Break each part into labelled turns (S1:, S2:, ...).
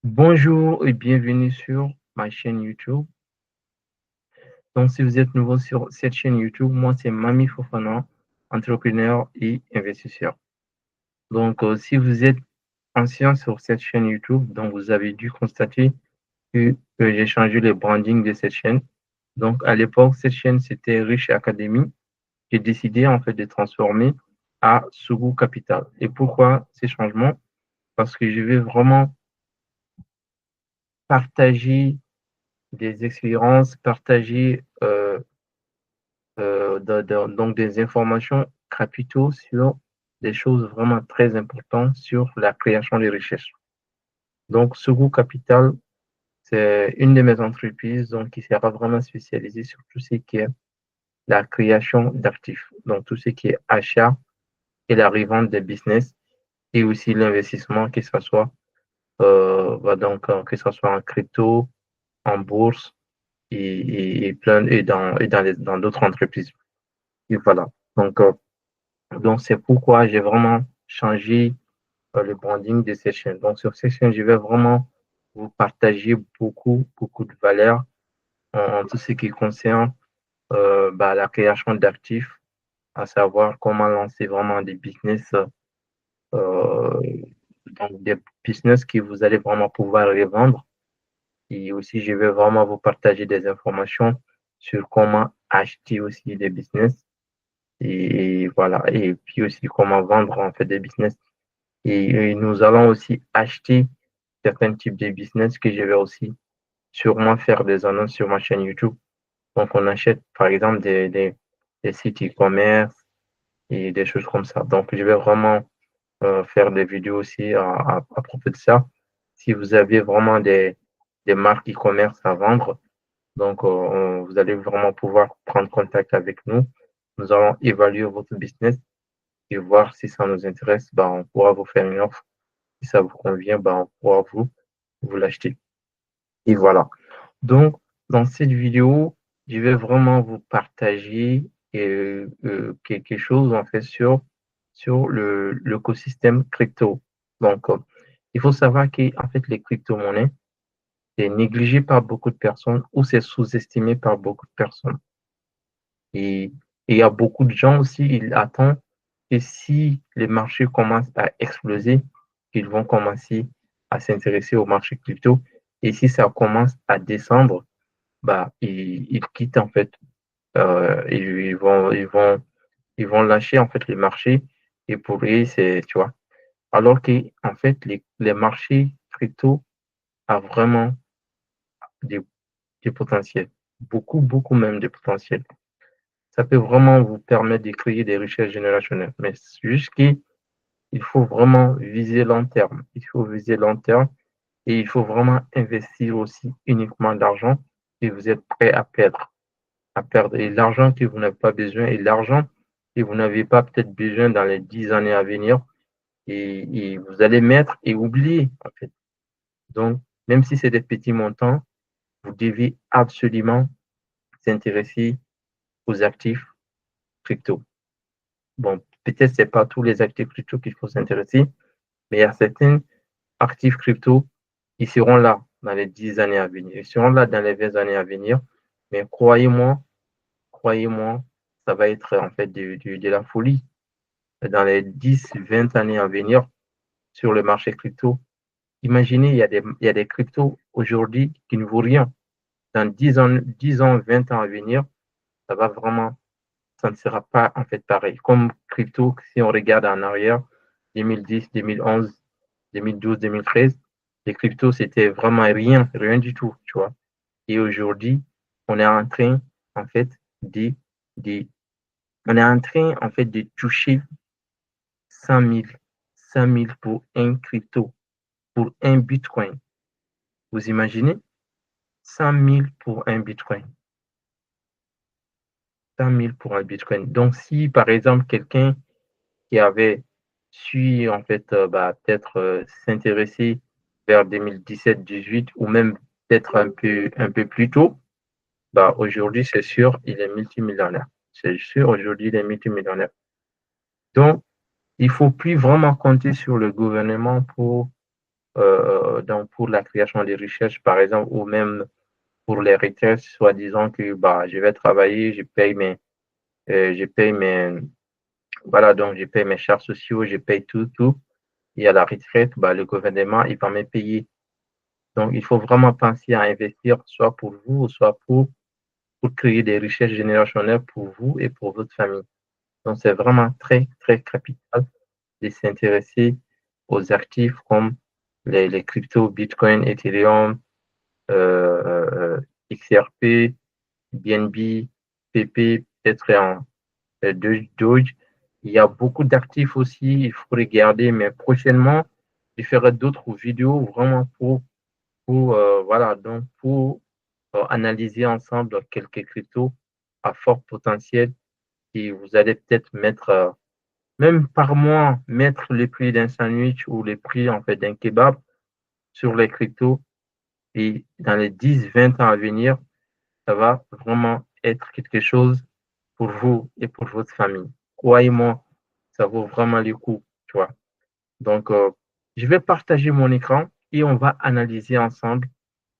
S1: Bonjour et bienvenue sur ma chaîne YouTube. Donc, si vous êtes nouveau sur cette chaîne YouTube, moi, c'est Mami Fofana, entrepreneur et investisseur. Donc, si vous êtes ancien sur cette chaîne YouTube, donc vous avez dû constater que j'ai changé le branding de cette chaîne. Donc, à l'époque, cette chaîne, c'était Riche Academy. J'ai décidé, en fait, de transformer à Sougou Capital. Et pourquoi ces changements? Parce que je vais vraiment partager des expériences, partager donc des informations capitaux sur des choses vraiment très importantes sur la création des richesses. Donc, Sougou Capital, c'est une de mes entreprises donc, qui sera vraiment spécialisée sur tout ce qui est la création d'actifs, donc tout ce qui est achat et la revente des business et aussi l'investissement, que ce soit, que ce soit en crypto, en bourse et dans d'autres entreprises. Et voilà. Donc, c'est pourquoi j'ai vraiment changé le branding de cette chaîne. Donc, sur cette chaîne, je vais vraiment vous partager beaucoup de valeurs en tout ce qui concerne la création d'actifs, à savoir comment lancer vraiment des business, euh, donc des business que vous allez vraiment pouvoir revendre. Et aussi, je vais vraiment vous partager des informations sur comment acheter aussi des business et voilà. Et puis aussi comment vendre en fait des business. Et nous allons aussi acheter certains types de business que je vais aussi sûrement faire des annonces sur ma chaîne YouTube. Donc, on achète, par exemple, des sites e-commerce et des choses comme ça. Donc, je vais vraiment faire des vidéos aussi à propos de ça. Si vous avez vraiment des marques e-commerce à vendre, donc vous allez vraiment pouvoir prendre contact avec nous. Nous allons évaluer votre business et voir si ça nous intéresse. Ben, on pourra vous faire une offre. Si ça vous convient, ben, on pourra vous l'acheter. Et voilà. Donc, dans cette vidéo, je vais vraiment vous partager quelque chose en fait sur l'écosystème crypto. Donc, il faut savoir que en fait, les crypto-monnaies, c'est négligé par beaucoup de personnes ou c'est sous-estimé par beaucoup de personnes. Et il y a beaucoup de gens aussi, ils attendent que si les marchés commencent à exploser, qu'ils vont commencer à s'intéresser au marché crypto. Et si ça commence à descendre, ils quittent en fait, ils vont lâcher en fait les marchés. Et pour eux, c'est, tu vois, alors que en fait, les marchés crypto ont vraiment des, des potentiels, beaucoup même de potentiel. Ça peut vraiment vous permettre de créer des richesses générationnelles. Mais juste qu'il faut vraiment viser long terme. Il faut viser long terme et il faut vraiment investir aussi uniquement d'argent que vous êtes prêt à perdre. À perdre. Et l'argent que vous n'avez pas besoin et l'argent que vous n'avez pas peut-être besoin dans les 10 années à venir et vous allez mettre et oublier en fait. Donc, même si c'est des petits montants, vous devez absolument s'intéresser aux actifs crypto. Bon, peut-être c'est pas tous les actifs crypto qu'il faut s'intéresser, mais il y a certains actifs crypto, ils seront là dans les 10 années à venir, ils seront là dans les 20 années à venir, mais croyez-moi, ça va être en fait de la folie. Dans les 10, 20 années à venir sur le marché crypto, imaginez, il y a des cryptos aujourd'hui qui ne vaut rien. Dans 10 ans, 20 ans à venir, ça va vraiment, ça ne sera pas en fait pareil. Comme crypto, si on regarde en arrière, 2010, 2011, 2012, 2013, les cryptos, c'était vraiment rien du tout, tu vois. Et aujourd'hui, on est en train, en fait, de, de, on est en train, en fait, de toucher 100 000 pour un crypto, pour un bitcoin. Vous imaginez? 100 000 pour un bitcoin. 100 000 pour un bitcoin. Donc, si, par exemple, quelqu'un qui avait su, en fait, peut-être s'intéresser vers 2017-18 ou même peut-être un peu plus tôt, aujourd'hui, c'est sûr, il est multimillionnaire. C'est sûr, aujourd'hui, il est multimillionnaire. Donc, il ne faut plus vraiment compter sur le gouvernement pour donc pour la création des richesses, par exemple, ou même pour les retraites, soit disant que bah, je vais travailler, je paye mes, voilà, donc je paye mes charges sociaux, je paye tout. Et à la retraite, bah, le gouvernement, il va me payer. Donc, il faut vraiment penser à investir soit pour vous, soit pour créer des richesses générationnelles pour vous et pour votre famille. Donc, c'est vraiment très, très capital de s'intéresser aux actifs comme les cryptos, Bitcoin, Ethereum, XRP, BNB, PP, peut-être en Doge. Il y a beaucoup d'actifs aussi, il faut regarder, mais prochainement, je ferai d'autres vidéos vraiment voilà, donc analyser ensemble quelques cryptos à fort potentiel et vous allez peut-être mettre, même par mois, mettre le prix d'un sandwich ou le prix en fait d'un kebab sur les cryptos et dans les 10, 20 ans à venir, ça va vraiment être quelque chose pour vous et pour votre famille. Croyez-moi, ça vaut vraiment le coup, tu vois. Donc, je vais partager mon écran et on va analyser ensemble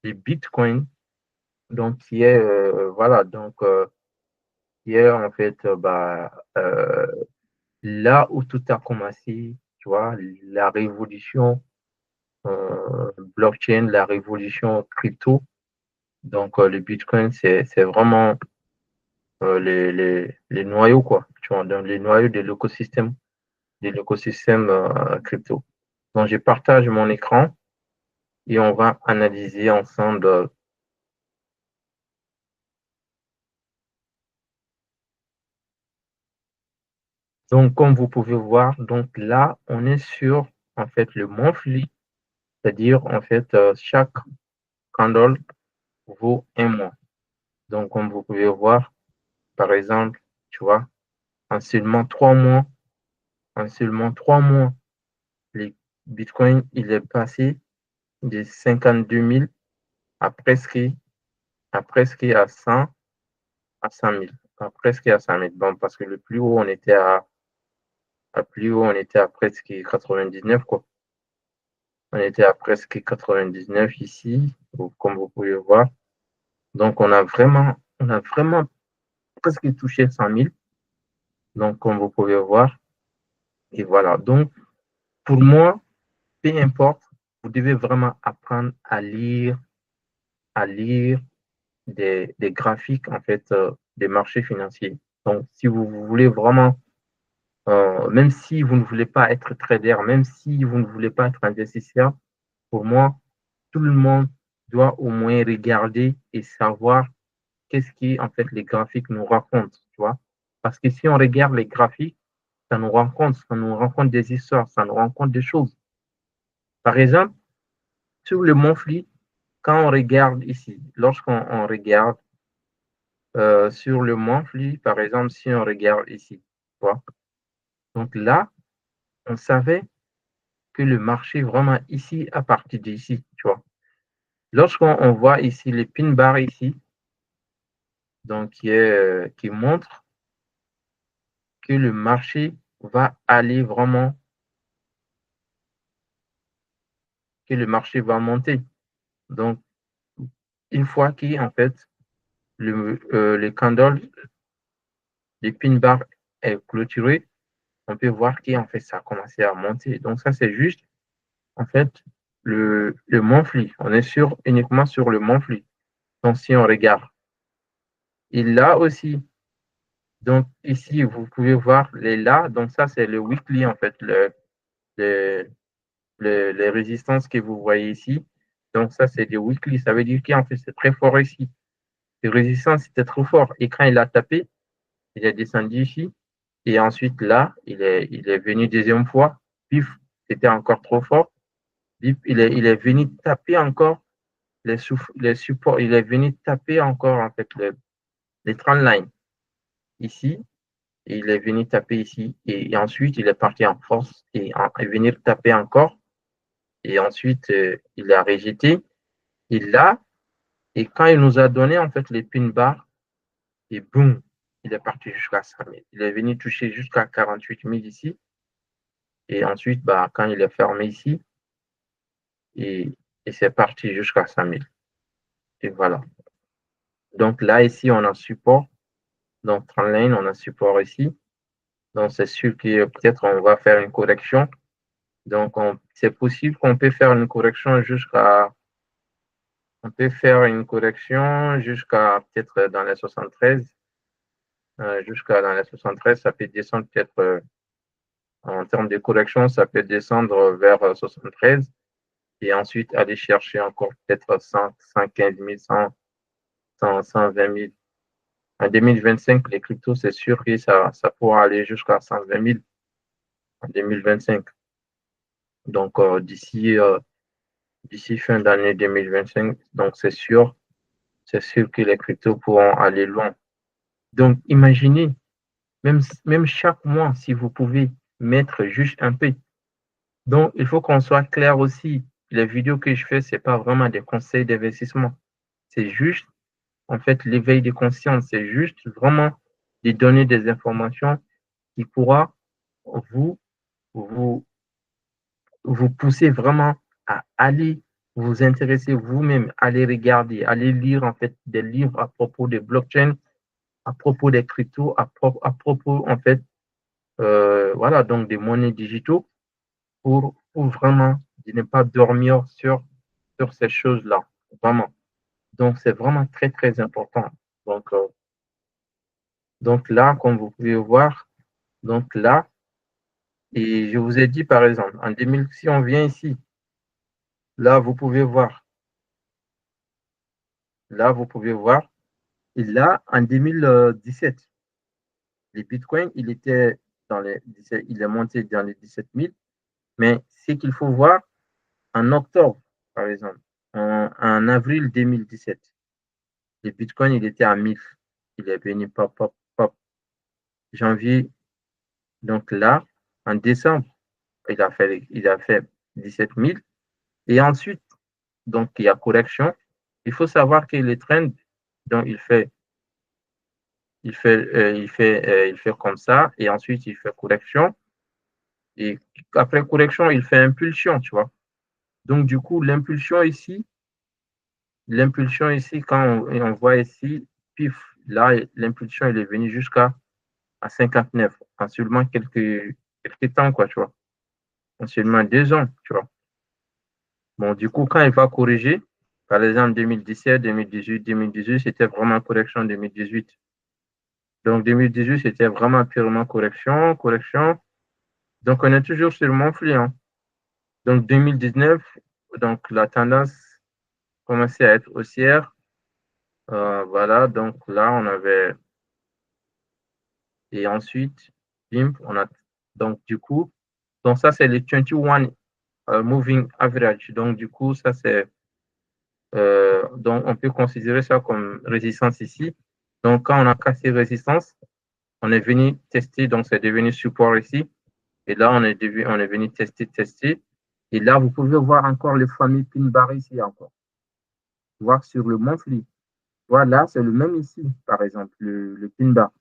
S1: les bitcoins, donc voilà, donc qui est en fait là où tout a commencé, tu vois, la révolution blockchain, la révolution crypto. Donc, le bitcoin, c'est vraiment les noyaux, quoi, tu vois, donc les noyaux de l'écosystème crypto. Donc, je partage mon écran et on va analyser ensemble. Donc, comme vous pouvez voir, donc là, on est sur en fait le monthly, c'est-à-dire en fait chaque candle vaut un mois. Donc, comme vous pouvez voir, par exemple, tu vois, en seulement 3 mois, en seulement 3 mois, le Bitcoin, il est passé de 52 000 à presque, à 100, à 100 000, à presque à 100 000. Bon, parce que le plus haut, on était à presque 99, quoi. On était à presque 99 ici, comme vous pouvez voir. Donc, on a vraiment presque touché 100 000. Donc, comme vous pouvez voir. Et voilà. Donc, pour moi, peu importe, vous devez vraiment apprendre à lire des graphiques, en fait, des marchés financiers. Donc, si vous voulez vraiment, même si vous ne voulez pas être trader, même si vous ne voulez pas être investisseur, pour moi, tout le monde doit au moins regarder et savoir qu'est-ce qui, en fait, les graphiques nous racontent, tu vois. Parce que si on regarde les graphiques, ça nous raconte des histoires, ça nous raconte des choses. Par exemple, sur le monthly, quand on regarde ici, lorsqu'on regarde sur le monthly, par exemple, si on regarde ici, tu vois, donc là, on savait que le marché vraiment ici, à partir d'ici, tu vois. Lorsqu'on voit ici les pin bars ici, donc qui montre que le marché va aller vraiment, que le marché va monter. Donc, une fois qu'en fait, le candle, le pin bar est clôturé, on peut voir qu'en fait, ça a commencé à monter. Donc, ça, c'est juste, en fait, le monthly. On est uniquement sur le monthly. Donc, si on regarde, et là aussi, donc ici, vous pouvez voir les là. Donc, ça, c'est le weekly, en fait, le, les résistances que vous voyez ici. Donc, ça, c'est des weekly. Ça veut dire qu'en fait, c'est très fort ici. Les résistances, c'était trop fort. Et quand il a tapé, il est descendu ici. Et ensuite, là, il est venu deuxième fois. Pif, c'était encore trop fort. Pif, il est venu taper encore les supports. Il est venu taper encore, en fait, les trend lines ici. Et il est venu taper ici. Et ensuite, il est parti en force et venir taper encore. Et ensuite, il a rejeté. Il l'a. Et quand il nous a donné, en fait, les pin bars, et boum, il est parti jusqu'à 100 000. Il est venu toucher jusqu'à 48 000 ici. Et ensuite, bah, quand il est fermé ici, et, et c'est parti jusqu'à 100 000. Et voilà. Donc là, ici, on a support. Donc, Trendline, on a support ici. Donc, c'est sûr que peut-être on va faire une correction. Donc, c'est possible qu'on peut faire une correction jusqu'à peut-être dans les 73. Jusqu'à dans les 73, ça peut descendre peut-être en termes de correction, ça peut descendre vers 73 et ensuite aller chercher encore peut-être 100, 115 000, 100, 100, 120 000. En 2025, les cryptos, c'est sûr que ça pourra aller jusqu'à 120 000 en 2025. Donc, d'ici fin d'année 2025, donc c'est sûr que les cryptos pourront aller loin. Donc, imaginez, même chaque mois, si vous pouvez mettre juste un peu. Donc, il faut qu'on soit clair aussi. Les vidéos que je fais, ce n'est pas vraiment des conseils d'investissement. C'est juste, en fait, l'éveil de conscience. C'est juste vraiment de donner des informations qui pourra vous, vous, vous pousser vraiment à aller vous intéresser vous-même, aller regarder, aller lire, en fait, des livres à propos des blockchains, à propos des cryptos, à propos, en fait, voilà, donc des monnaies digitaux pour vraiment ne pas dormir sur ces choses-là. Vraiment. Donc, c'est vraiment très, très important. Donc, donc là, comme vous pouvez voir, donc là, et je vous ai dit, par exemple, en 2000, si on vient ici, là, vous pouvez voir, et là, en 2017, les bitcoins, il était dans les 17, il est monté dans les 17 000, mais ce qu'il faut voir, en octobre, par exemple, en avril 2017, le bitcoin, il était à 1000. Il est venu pop, pop, pop. Janvier, donc là, en décembre, il a fait 17 000. Et ensuite, donc, il y a correction. Il faut savoir que le trend, donc, il fait comme ça. Et ensuite, il fait correction. Et après correction, il fait impulsion, tu vois. Donc, du coup, l'impulsion ici, quand on voit ici, pif, là, l'impulsion, il est venu jusqu'à 59 en seulement quelques temps, quoi, tu vois. En seulement 2 ans, tu vois. Bon, du coup, quand il va corriger, par exemple 2017, 2018, 2018, c'était vraiment correction 2018. Donc 2018, c'était vraiment purement correction, correction. Donc on est toujours sur le monthly, hein. Donc 2019, donc la tendance commençait à être haussière. Voilà, donc là on avait, et ensuite, bim, on a, donc du coup, donc ça c'est le 21 moving average. Donc du coup, ça c'est, donc on peut considérer ça comme résistance ici. Donc quand on a cassé résistance, on est venu tester, donc c'est devenu support ici. Et là, on est venu tester. Et là, vous pouvez voir encore le fameux pin bar ici encore. Voir sur le monthly. Voilà, c'est le même ici, par exemple, le pin bar.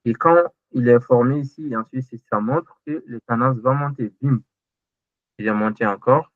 S1: Et quand il est formé ici, et ensuite, ça montre que le tendance va monter. Bim, il est monté encore.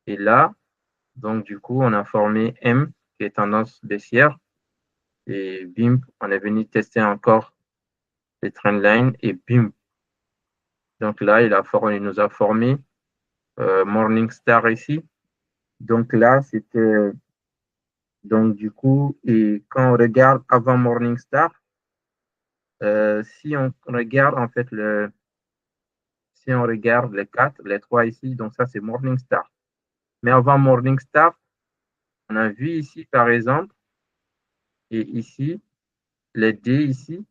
S1: Et là, donc du coup, on a formé M, qui est tendance baissière. Et bim, on est venu tester encore les trendline et bim. Donc là, il nous a formé Morningstar ici. Donc là, c'était, donc du coup, et quand on regarde avant Morningstar, si on regarde en fait si on regarde les quatre, les trois ici, donc ça c'est Morningstar. Mais avant Morningstar, on a vu ici par exemple, et ici, les D ici,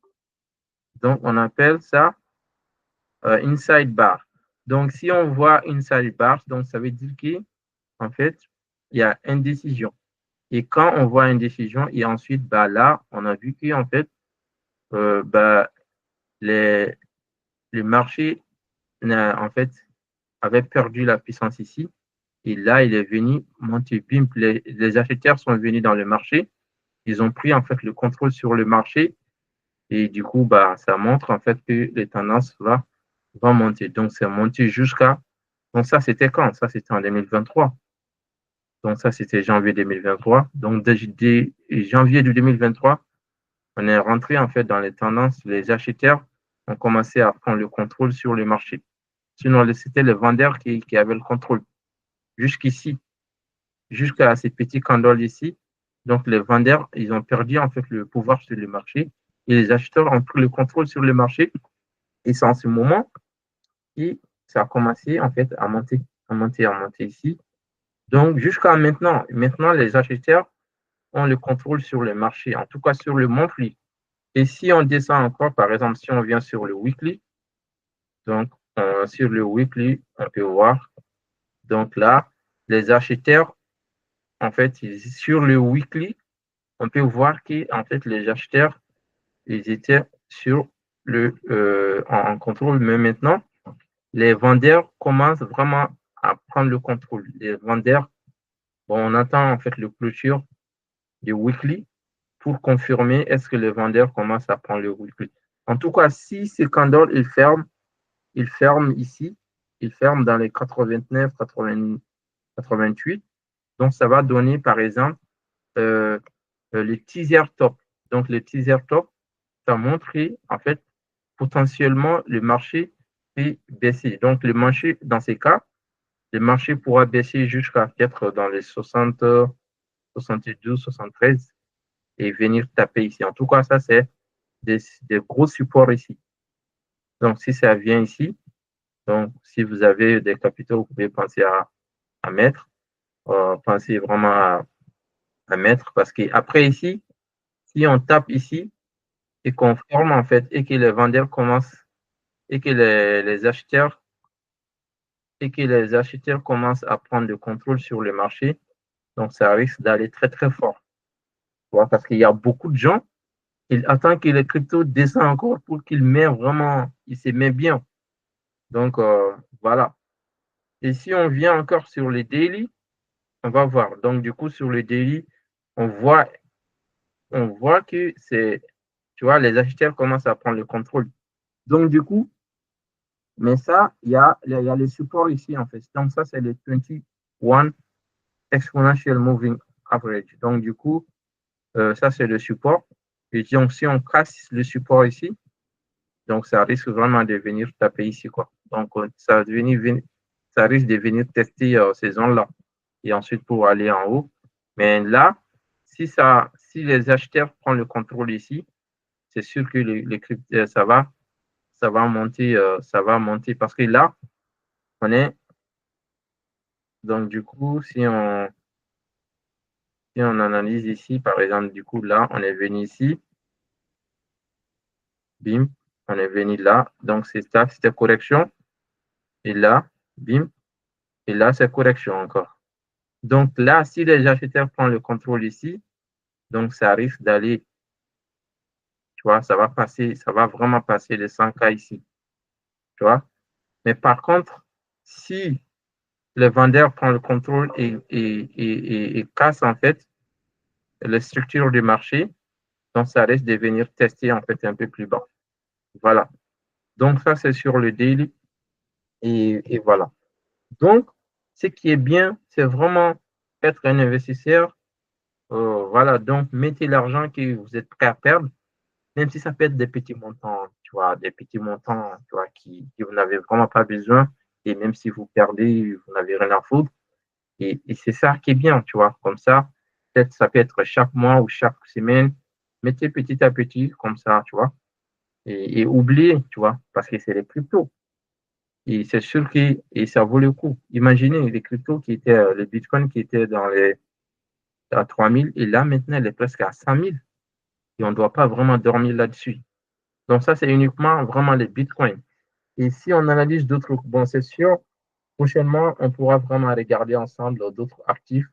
S1: donc on appelle ça inside bar. Donc si on voit inside bar, donc ça veut dire qu'en fait, il y a indécision. Et quand on voit indécision, et ensuite, bah, là, on a vu qu'en fait, bah, les, le marché en fait, avait perdu la puissance ici. Et là, il est venu monter, bim, les acheteurs sont venus dans le marché. Ils ont pris en fait le contrôle sur le marché. Et du coup, bah, ça montre en fait que les tendances vont monter. Donc, c'est monté jusqu'à. Donc, ça, c'était quand? Ça, c'était en 2023. Donc, ça, c'était janvier 2023. Donc, dès janvier de 2023, on est rentré en fait dans les tendances. Les acheteurs ont commencé à prendre le contrôle sur le marché. Sinon, c'était les vendeurs qui avaient le contrôle. Jusqu'ici, jusqu'à ces petits candles ici. Donc, les vendeurs, ils ont perdu en fait le pouvoir sur le marché et les acheteurs ont pris le contrôle sur le marché. Et c'est en ce moment que ça a commencé en fait à monter, à monter, à monter ici. Donc, jusqu'à maintenant, les acheteurs ont le contrôle sur le marché, en tout cas sur le monthly. Et si on descend encore, par exemple, si on vient sur le weekly, donc sur le weekly, on peut voir. Donc là, les acheteurs, en fait, sur le weekly, on peut voir que en fait, les acheteurs, ils étaient sur en contrôle, mais maintenant, les vendeurs commencent vraiment à prendre le contrôle. Les vendeurs, bon, on attend en fait le clôture du weekly pour confirmer est-ce que les vendeurs commencent à prendre le weekly. En tout cas, si ce candle il ferme ici, il ferme dans les 89, 80, 88. Donc, ça va donner, par exemple, le teaser top. Donc, le teaser top, ça montre en fait, potentiellement, le marché peut baisser. Donc, le marché, dans ces cas, le marché pourra baisser jusqu'à peut-être dans les 60, 72, 73 et venir taper ici. En tout cas, ça, c'est des gros supports ici. Donc, si ça vient ici, donc, si vous avez des capitaux, vous pouvez penser à mettre, pensez vraiment à mettre parce qu'après ici, si on tape ici et qu'on forme en fait et que les vendeurs commencent et que les acheteurs commencent à prendre le contrôle sur le marché, donc ça risque d'aller très très fort. Parce qu'il y a beaucoup de gens qui attendent que les cryptos descendent encore pour qu'ils mettent vraiment, ils se mettent bien. Donc voilà. Et si on vient encore sur les daily, on va voir. Donc du coup sur le daily, on voit que c'est, tu vois, les acheteurs commencent à prendre le contrôle. Donc du coup, mais ça, il y a le support ici en fait. Donc ça, c'est le 21 exponential moving average. Donc du coup, ça c'est le support. Et donc si on casse le support ici, donc ça risque vraiment de venir taper ici quoi. Donc ça risque de venir tester ces zones-là et ensuite pour aller en haut. Mais là, si les acheteurs prennent le contrôle ici, c'est sûr que ça va monter parce que là, on est, donc du coup, si on analyse ici, par exemple, du coup, là, on est venu ici, bim, on est venu là, donc c'est ça, c'était correction, et là, bim, et là, c'est correction encore. Donc là, si les acheteurs prennent le contrôle ici, donc ça risque d'aller, tu vois, ça va vraiment passer les 100K ici, tu vois. Mais par contre, si les vendeurs prennent le contrôle et cassent en fait les structures du marché, donc ça risque de venir tester en fait un peu plus bas. Voilà. Donc ça, c'est sur le daily et voilà. Donc, ce qui est bien, c'est vraiment être un investisseur. Voilà, donc mettez l'argent que vous êtes prêt à perdre, même si ça peut être des petits montants, tu vois, des petits montants, tu vois, qui vous n'avez vraiment pas besoin. Et même si vous perdez, vous n'avez rien à foutre. Et c'est ça qui est bien, tu vois. Comme ça, peut-être ça peut être chaque mois ou chaque semaine. Mettez petit à petit, comme ça, tu vois. Et oubliez, tu vois, parce que c'est les cryptos. Et c'est sûr que et ça vaut le coup. Imaginez les cryptos qui étaient, le Bitcoin qui était à 3000 et là, maintenant, il est presque à 5000 et on ne doit pas vraiment dormir là-dessus. Donc, ça, c'est uniquement vraiment les Bitcoins. Et si on analyse d'autres, bon, c'est sûr, prochainement, on pourra vraiment regarder ensemble d'autres actifs.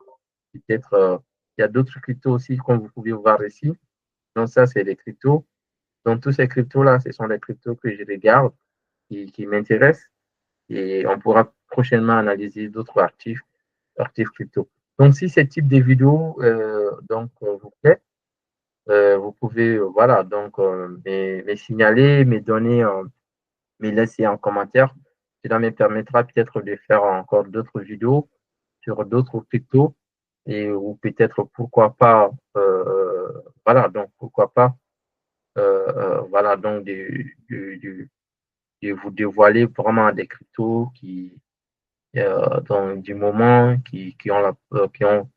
S1: Peut-être, il y a d'autres cryptos aussi, comme vous pouvez voir ici. Donc, ça, c'est les cryptos. Donc, tous ces cryptos-là, ce sont les cryptos que je regarde, qui m'intéressent. Et on pourra prochainement analyser d'autres actifs crypto. Donc, si ce type de vidéo vous plaît, vous pouvez voilà donc me signaler, me donner, me laisser en commentaire. Cela me permettra peut-être de faire encore d'autres vidéos sur d'autres cryptos et ou peut-être pourquoi pas, voilà, donc pourquoi pas, voilà, donc de vous dévoiler vraiment des cryptos donc, du moment qui ont qui ont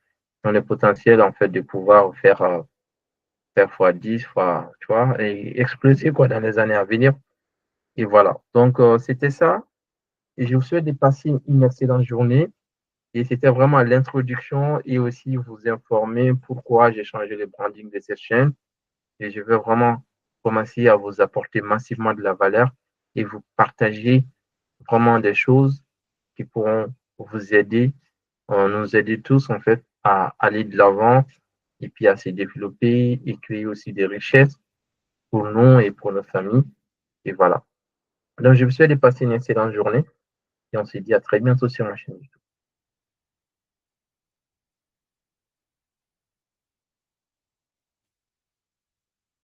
S1: le potentiel en fait de pouvoir faire fois 10 fois, tu vois, et exploser quoi dans les années à venir. Et voilà. Donc, c'était ça. Et je vous souhaite de passer une excellente journée. Et c'était vraiment l'introduction et aussi vous informer pourquoi j'ai changé le branding de cette chaîne. Et je veux vraiment commencer à vous apporter massivement de la valeur et vous partager vraiment des choses qui pourront vous aider, nous aider tous en fait à aller de l'avant et puis à se développer et créer aussi des richesses pour nous et pour nos familles. Et voilà. Donc, je vous souhaite de passer une excellente journée et on se dit à très bientôt sur ma chaîne.